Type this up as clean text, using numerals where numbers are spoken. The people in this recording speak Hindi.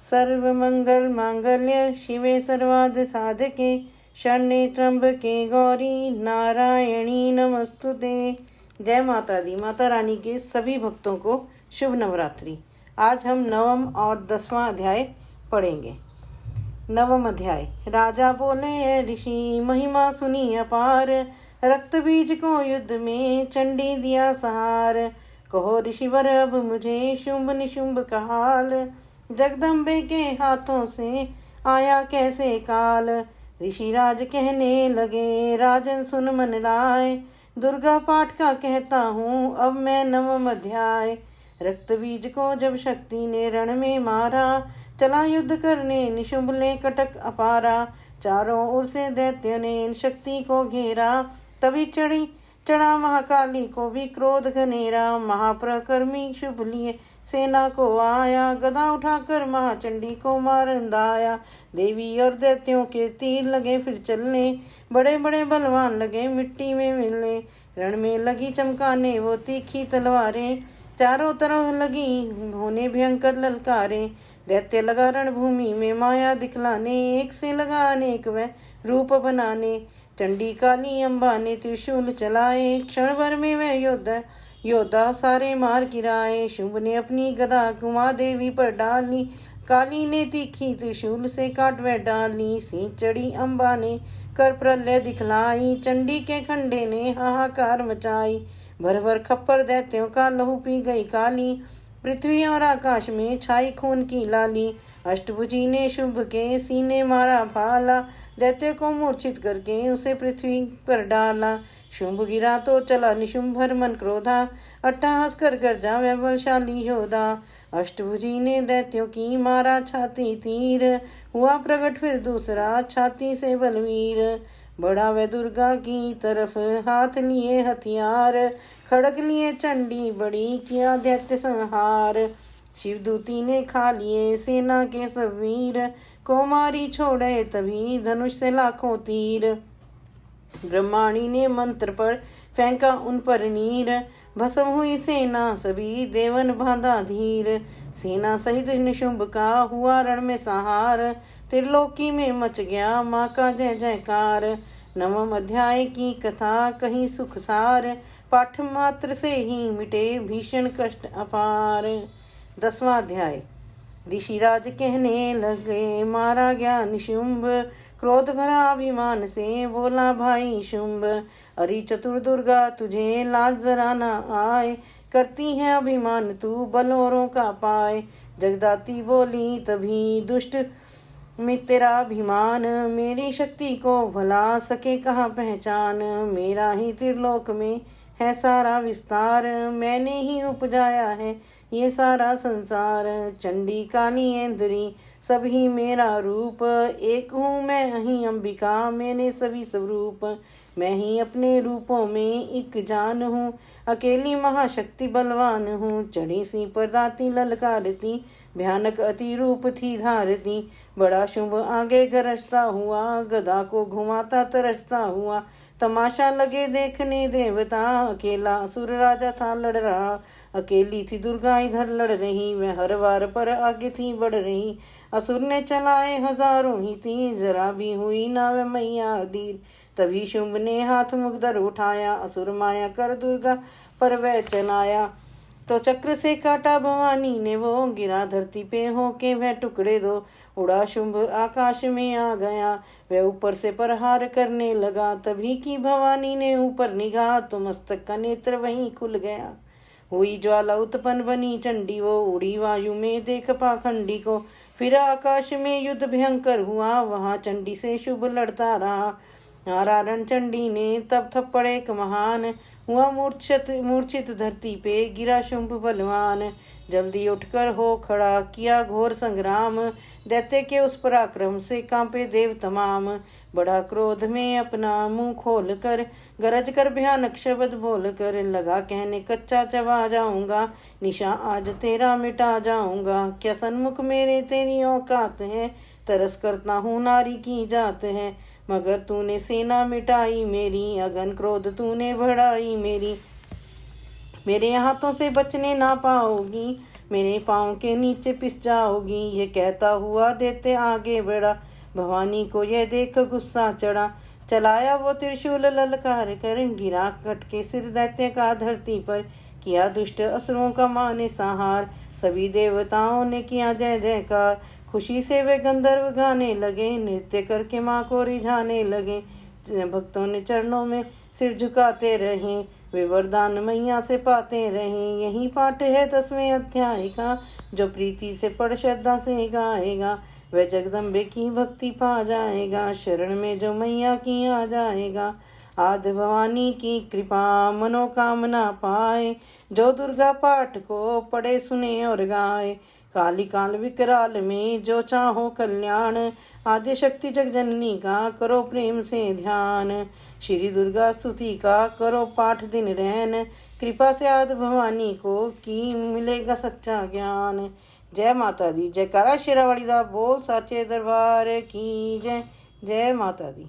सर्वमंगल मांगल्य शिवे सर्वार्थ साधके शरण्ये त्र्यंबके गौरी नारायणी नमस्तुते। जय माता दी। माता रानी के सभी भक्तों को शुभ नवरात्रि। आज हम नवम और 10वां अध्याय पढ़ेंगे। नवम अध्याय। राजा बोले ऋषि महिमा सुनी अपार, रक्त बीज को युद्ध में चंडी दिया सहार। कहो ऋषिवर अब मुझे शुंभ निशुंभ का हाल, जगदम्बे के हाथों से आया कैसे काल। ऋषिराज कहने लगे राजन सुन मन लाए, दुर्गा पाठ का कहता हूँ अब मैं नवम अध्याय। रक्त बीज को जब शक्ति ने रण में मारा, चला युद्ध करने निशुंभ ले कटक अपारा। चारों ओर से दैत्य ने शक्ति को घेरा, तभी चढ़ा महाकाली को भी क्रोध घनेरा। महाप्रकर्मी शुभ लिए सेना को आया, गदा उठाकर महाचंडी को मार अंधाया। देवी और दैत्यों के तीर लगे फिर चलने, बड़े बड़े बलवान लगे मिट्टी में मिलने। रण में लगी चमकाने वो तीखी तलवारें, चारों तरफ लगी होने भयंकर ललकारें। दैत्य लगा रणभूमि में माया दिखलाने, एक से लगा अनेक वह रूप बनाने। चंडी काली अम्बा ने त्रिशूल चलाए, क्षण भर में वह योद्धा सारे मार गिराए। शुंभ ने अपनी गदा कुमा देवी पर डाली, काली ने तीखी त्रिशूल से काट वह डाली। सिंह चढ़ी अम्बा ने कर प्रलय दिखलाई, चंडी के खंडे ने हाहाकार मचाई। भर भर खप्पर दैत्यों का लहू पी गई काली, पृथ्वी और आकाश में छाई खून की लाली। अष्टभुजी ने शुंभ के सीने मारा भाला, दैत्य को मूर्छित करके उसे पृथ्वी पर डाला। शुंभ गिरा तो चला निशुंभ भर मन क्रोधा, अट्टहास कर गर्जा वह बलशाली योद्धा। अष्टभुजी ने दैत्यों की मारा छाती तीर, हुआ प्रकट फिर दूसरा छाती से बलवीर। बढ़ा वह दुर्गा की तरफ हाथ लिए हथियार, खड़ग लिए चंडी बड़ी किया दैत्य संहार। शिवदूती ने खा लिए सेना के सब वीर, को मारी छोड़े तभी धनुष से लाखों तीर। ब्रह्माणी ने मंत्र पर फेंका उन पर नीर, भस्म हुई सेना सभी देवन बांधा धीर। सेना सहित निशुंभ का हुआ रण में संहार, त्रिलोकी में मच गया माँ का जय जयकार। नवम अध्याय की कथा कहीं सुख सार, पाठ मात्र से ही मिटे भीषण कष्ट अपार। 10वां अध्याय। ऋषिराज कहने लगे मारा गया निशुंभ, क्रोध भरा अभिमान से बोला भाई शुंभ। अरे चतुर दुर्गा तुझे लाज जरा न आए, करती है अभिमान तू बलोरों का पाए। जगदाती बोली तभी दुष्ट में तेरा अभिमान, मेरी शक्ति को भला सके कहाँ पहचान। मेरा ही त्रिलोक में है सारा विस्तार, मैंने ही उपजाया है ये सारा संसार। चंडी काली ऐंद्री सभी मेरा रूप, एक हूँ मैं ही अंबिका मैंने सभी स्वरूप। मैं ही अपने रूपों में एक जान हूँ, अकेली महाशक्ति बलवान हूँ। चढ़ी सी पर दाती ललकारती, भयानक अति रूप थी धारती। बड़ा शुंभ आगे गरजता हुआ, गदा को घुमाता तरसता हुआ। तमाशा लगे देखने देवता, अकेला असुर राजा था लड़ रहा। अकेली थी दुर्गा इधर लड़ रही, वह हर वार पर आगे थी बढ़ रही। असुर ने चलाए हजारों ही तीर, जरा भी हुई ना वह मैया अधीर। तभी शुंभ ने हाथ मुगदर उठाया, असुर माया कर दुर्गा पर वह चलाया। तो चक्र से काटा भवानी ने वो, गिरा धरती पे होके वह टुकड़े दो। उड़ा शुंभ आकाश में आ गया, वह ऊपर से प्रहार करने लगा। तभी की भवानी ने ऊपर निगाह, तो मस्तक का नेत्र वहीं खुल गया। हुई ज्वाला उत्पन्न बनी चंडी वो, उड़ी वायु में देख पाखंडी को। फिर आकाश में युद्ध भयंकर हुआ, वहां चंडी से शुभ लड़ता रहा। नारायण चंडी ने तब थप्पड़ एक महान, हुआ मूर्छित धरती पे गिरा शुंभ बलवान। जल्दी उठकर हो खड़ा किया घोर संग्राम, दैत्य के उस पराक्रम से कांपे देव तमाम। बड़ा क्रोध में अपना मुंह खोल कर, गरज कर भयानक शब्द बोल कर, लगा कहने कच्चा चबा जाऊंगा, निशा आज तेरा मिटा जाऊंगा। क्या सन्मुख मेरे तेरी औकात है, तरस करता हूँ नारी की जात है। मगर तूने सेना मिटाई मेरी, अगन क्रोध तूने बढ़ाई मेरी। मेरे हाथों से बचने ना पाओगी, मेरे पाँव के नीचे पिस जाओगी। ये कहता हुआ देते आगे बढ़ा। भवानी को यह देख गुस्सा चढ़ा। चलाया वो त्रिशूल ललकार कर, गिरा कट के सिर दैत्य का धरती पर। किया दुष्ट असुरों का माने संहार। सभी देवताओं ने किया जय जयकार। खुशी से वे गंधर्व गाने लगे, नृत्य करके माँ को रिझाने लगे। भक्तों ने चरणों में सिर झुकाते रहे, वे वरदान मैया से पाते रहे। यही पाठ है 10वें अध्याय का, जो प्रीति से पढ़ श्रद्धा से गाएगा वह जगदम्बे की भक्ति पा जाएगा। शरण में जो मैया की आ जाएगा, आदि भवानी की कृपा मनोकामना पाए। जो दुर्गा पाठ को पढ़े सुने और गाए, काली काल विकराल में जो चाहो कल्याण। आदि शक्ति जगजननी का करो प्रेम से ध्यान। श्री दुर्गा स्तुति का करो पाठ दिन रहन। कृपा से आदि भवानी को की मिलेगा सच्चा ज्ञान। जय माता दी। जयकारा शेरावाली दा बोल साचे दरबार की जय। जय माता दी।